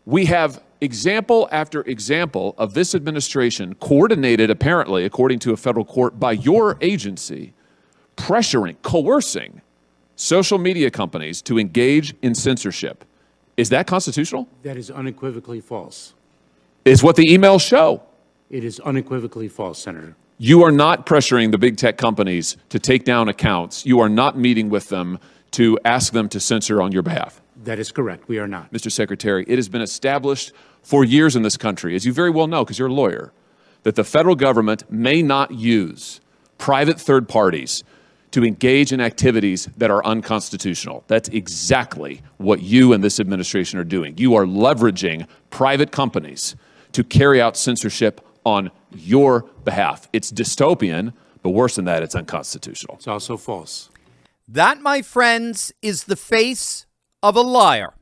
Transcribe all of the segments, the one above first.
We have example after example of this administration, coordinated apparently, according to a federal court, by your agency, pressuring, coercing social media companies to engage in censorship. Is that constitutional? That is unequivocally false. Is what the emails show. It is unequivocally false, Senator. You are not pressuring the big tech companies to take down accounts. You are not meeting with them to ask them to censor on your behalf. That is correct. We are not. Mr. Secretary, it has been established for years in this country, as you very well know because you're a lawyer, that the federal government may not use private third parties to engage in activities that are unconstitutional. That's exactly what you and this administration are doing. You are leveraging private companies to carry out censorship on your behalf. It's dystopian, but worse than that, it's unconstitutional. It's also false. That, my friends, is the face of a liar.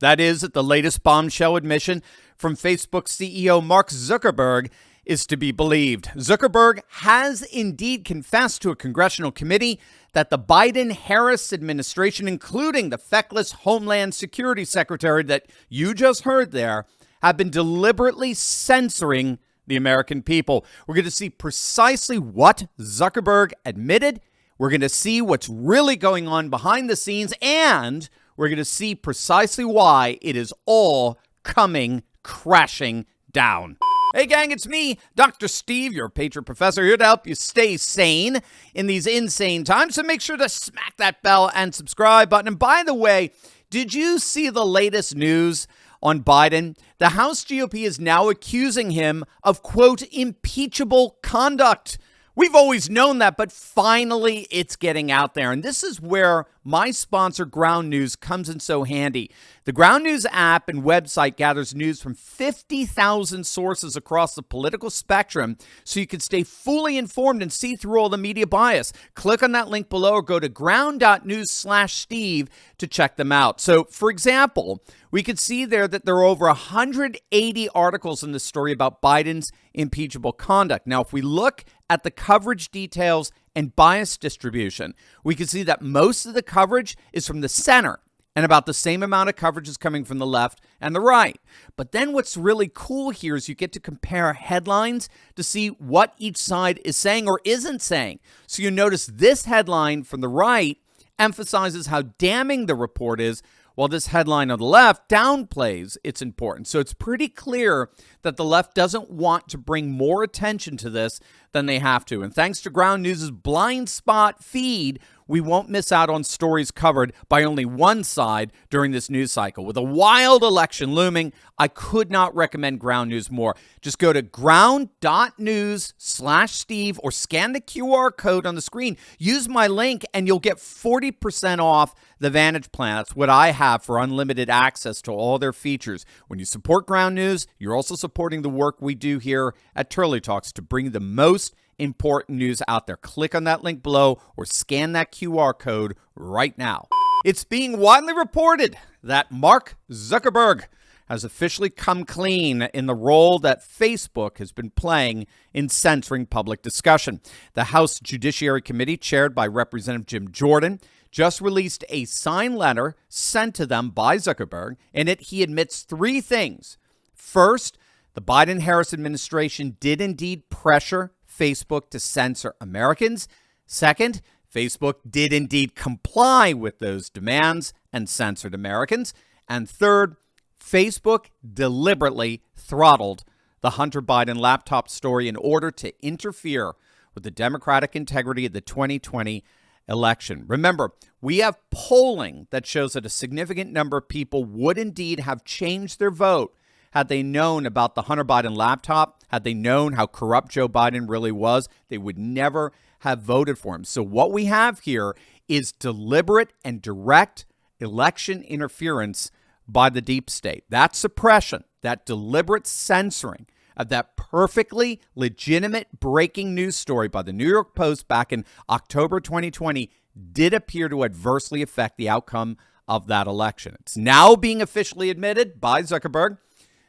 That is, that the latest bombshell admission from Facebook CEO Mark Zuckerberg is to be believed. Zuckerberg has indeed confessed to a congressional committee that the Biden-Harris administration, including the feckless Homeland Security Secretary that you just heard there, have been deliberately censoring the American people. We're going to see precisely what Zuckerberg admitted. We're going to see what's really going on behind the scenes, and we're going to see precisely why it is all coming crashing down. Hey gang, it's me, Dr. Steve, your Patriot Professor, here to help you stay sane in these insane times. So make sure to smack that bell and subscribe button. And by the way, did you see the latest news on Biden? The House GOP is now accusing him of, quote, impeachable conduct. We've always known that, but finally it's getting out there. And this is where my sponsor, Ground News, comes in so handy. The Ground News app and website gathers news from 50,000 sources across the political spectrum so you can stay fully informed and see through all the media bias. Click on that link below or go to ground.news/Steve to check them out. So, for example, we could see there that there are over 180 articles in this story about Biden's impeachable conduct. Now, if we look at the coverage details and bias distribution, we can see that most of the coverage is from the center and about the same amount of coverage is coming from the left and the right. But then what's really cool here is you get to compare headlines to see what each side is saying or isn't saying. So you notice this headline from the right emphasizes how damning the report is, while this headline on the left downplays its importance. So it's pretty clear that the left doesn't want to bring more attention to this than they have to. And thanks to Ground News' blind spot feed, we won't miss out on stories covered by only one side during this news cycle. With a wild election looming, I could not recommend Ground News more. Just go to ground.news/Steve or scan the QR code on the screen. Use my link and you'll get 40% off the Vantage plan. That's what I have for unlimited access to all their features. When you support Ground News, you're also supporting the work we do here at Turley Talks to bring the most important news out there. Click on that link below or scan that QR code right now. It's being widely reported that Mark Zuckerberg has officially come clean in the role that Facebook has been playing in censoring public discussion. The House Judiciary Committee, chaired by Representative Jim Jordan, just released a signed letter sent to them by Zuckerberg. In it, he admits three things. First, the Biden-Harris administration did indeed pressure Facebook to censor Americans. Second, Facebook did indeed comply with those demands and censored Americans. And third, Facebook deliberately throttled the Hunter Biden laptop story in order to interfere with the democratic integrity of the 2020 election. Remember, we have polling that shows that a significant number of people would indeed have changed their vote had they known about the Hunter Biden laptop, had they known how corrupt Joe Biden really was. They would never have voted for him. So what we have here is deliberate and direct election interference by the deep state. That suppression, that deliberate censoring of that perfectly legitimate breaking news story by the New York Post back in October 2020 did appear to adversely affect the outcome of that election. It's now being officially admitted by Zuckerberg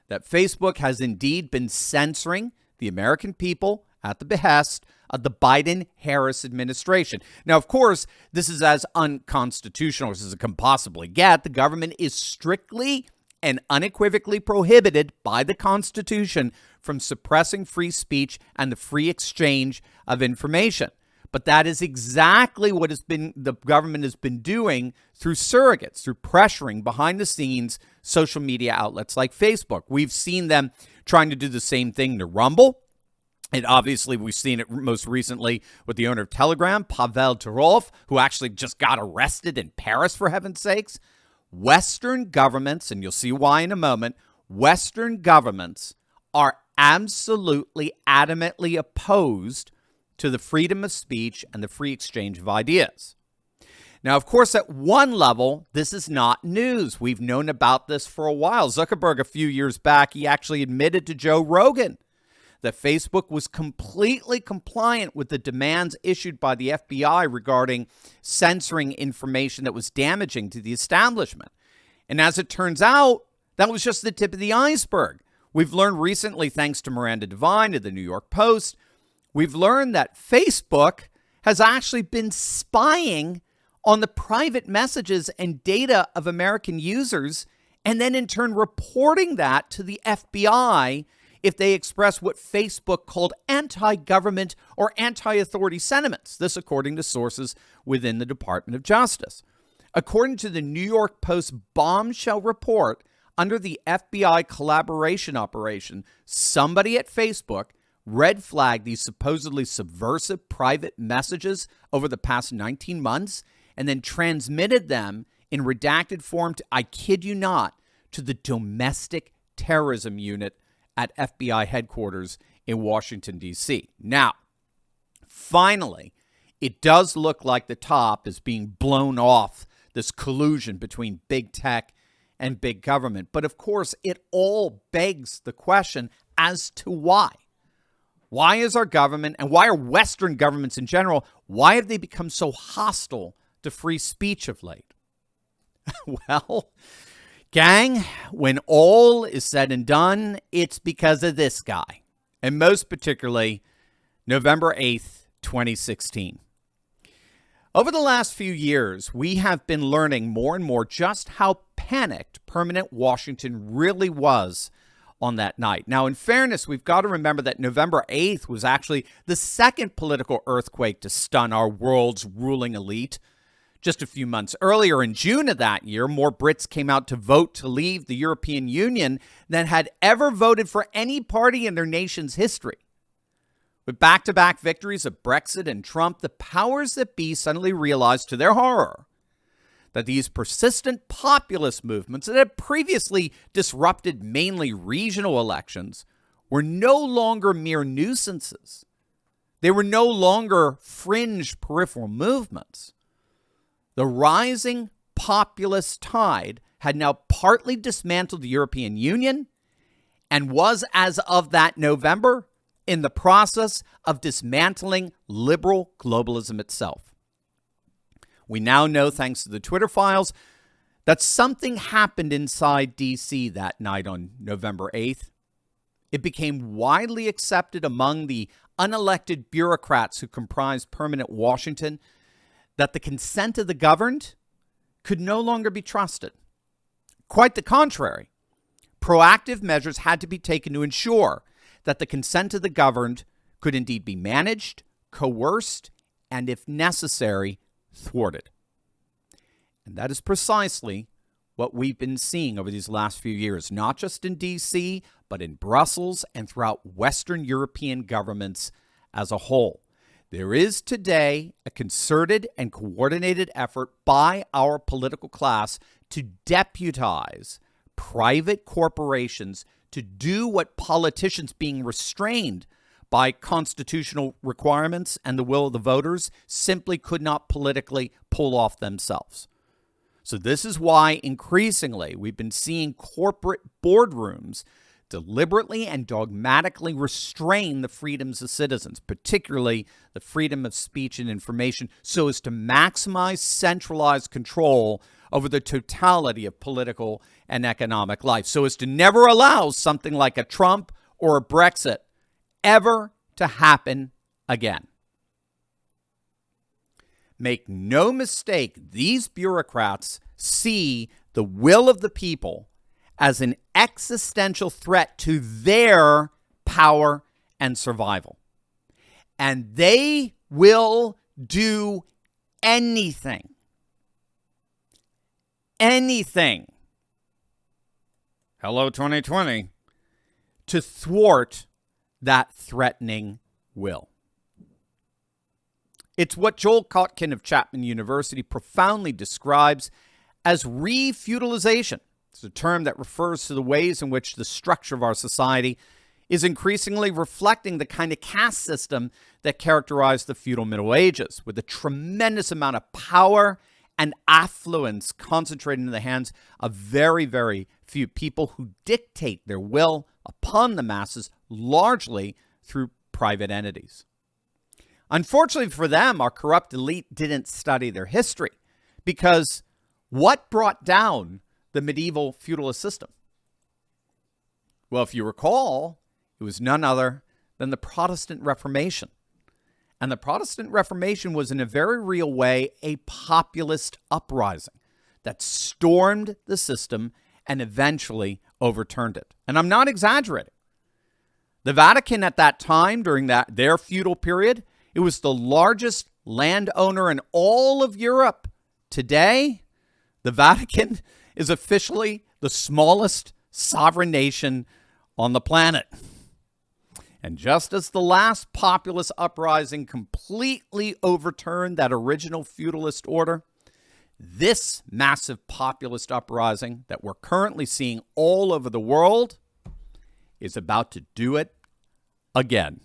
that Facebook has indeed been censoring the American people at the behest of the Biden-Harris administration. Now, of course, this is as unconstitutional as it can possibly get. The government is strictly and unequivocally prohibited by the Constitution from suppressing free speech and the free exchange of information. But that is exactly what the government has been doing through surrogates, through pressuring behind the scenes social media outlets like Facebook. We've seen them trying to do the same thing to Rumble. And obviously, we've seen it most recently with the owner of Telegram, Pavel Durov, who actually just got arrested in Paris, for heaven's sakes. Western governments, and you'll see why in a moment, Western governments are absolutely adamantly opposed to the freedom of speech and the free exchange of ideas. Now, of course, at one level, this is not news. We've known about this for a while. Zuckerberg, a few years back, he actually admitted to Joe Rogan that Facebook was completely compliant with the demands issued by the FBI regarding censoring information that was damaging to the establishment. And as it turns out, that was just the tip of the iceberg. We've learned recently, thanks to Miranda Devine of the New York Post, we've learned that Facebook has actually been spying on the private messages and data of American users, and then in turn reporting that to the FBI if they express what Facebook called anti-government or anti-authority sentiments. This according to sources within the Department of Justice. According to the New York Post bombshell report, under the FBI collaboration operation, somebody at Facebook red flagged these supposedly subversive private messages over the past 19 months and then transmitted them in redacted form, I kid you not, to the Domestic Terrorism Unit at FBI headquarters in Washington, D.C. Now, finally, it does look like the top is being blown off, this collusion between big tech and big government. But of course, it all begs the question as to why. Why is our government, and why are Western governments in general, why have they become so hostile to free speech of late? Well, gang, when all is said and done, it's because of this guy, and most particularly November 8th, 2016. Over the last few years, we have been learning more and more just how panicked permanent Washington really was on that night. Now, in fairness, we've got to remember that November 8th was actually the second political earthquake to stun our world's ruling elite. Just a few months earlier, in June of that year, more Brits came out to vote to leave the European Union than had ever voted for any party in their nation's history. With back-to-back victories of Brexit and Trump, the powers that be suddenly realized to their horror that these persistent populist movements that had previously disrupted mainly regional elections were no longer mere nuisances. They were no longer fringe peripheral movements. The rising populist tide had now partly dismantled the European Union and was, as of that November, in the process of dismantling liberal globalism itself. We now know, thanks to the Twitter files, that something happened inside D.C. that night on November 8th. It became widely accepted among the unelected bureaucrats who comprised permanent Washington that the consent of the governed could no longer be trusted. Quite the contrary. Proactive measures had to be taken to ensure that the consent of the governed could indeed be managed, coerced, and if necessary, thwarted. And that is precisely what we've been seeing over these last few years, not just in D.C., but in Brussels and throughout Western European governments as a whole. There is today a concerted and coordinated effort by our political class to deputize private corporations to do what politicians being restrained by constitutional requirements and the will of the voters simply could not politically pull off themselves. So this is why increasingly we've been seeing corporate boardrooms deliberately and dogmatically restrain the freedoms of citizens, particularly the freedom of speech and information, so as to maximize centralized control over the totality of political and economic life, so as to never allow something like a Trump or a Brexit ever to happen again. Make no mistake, these bureaucrats see the will of the people as an existential threat to their power and survival. And they will do anything, hello 2020, to thwart that threatening will. It's what Joel Kotkin of Chapman University profoundly describes as re-feudalization. It's a term that refers to the ways in which the structure of our society is increasingly reflecting the kind of caste system that characterized the feudal Middle Ages, with a tremendous amount of power and affluence concentrated in the hands of very, very few people who dictate their will upon the masses, largely through private entities. Unfortunately for them, our corrupt elite didn't study their history, because what brought down the medieval feudalist system? Well, if you recall, it was none other than the Protestant Reformation. And the Protestant Reformation was, in a very real way, a populist uprising that stormed the system and eventually overturned it. And I'm not exaggerating. The Vatican at that time, during their feudal period, it was the largest landowner in all of Europe. Today, the Vatican is officially the smallest sovereign nation on the planet. And just as the last populist uprising completely overturned that original feudalist order, this massive populist uprising that we're currently seeing all over the world is about to do it again.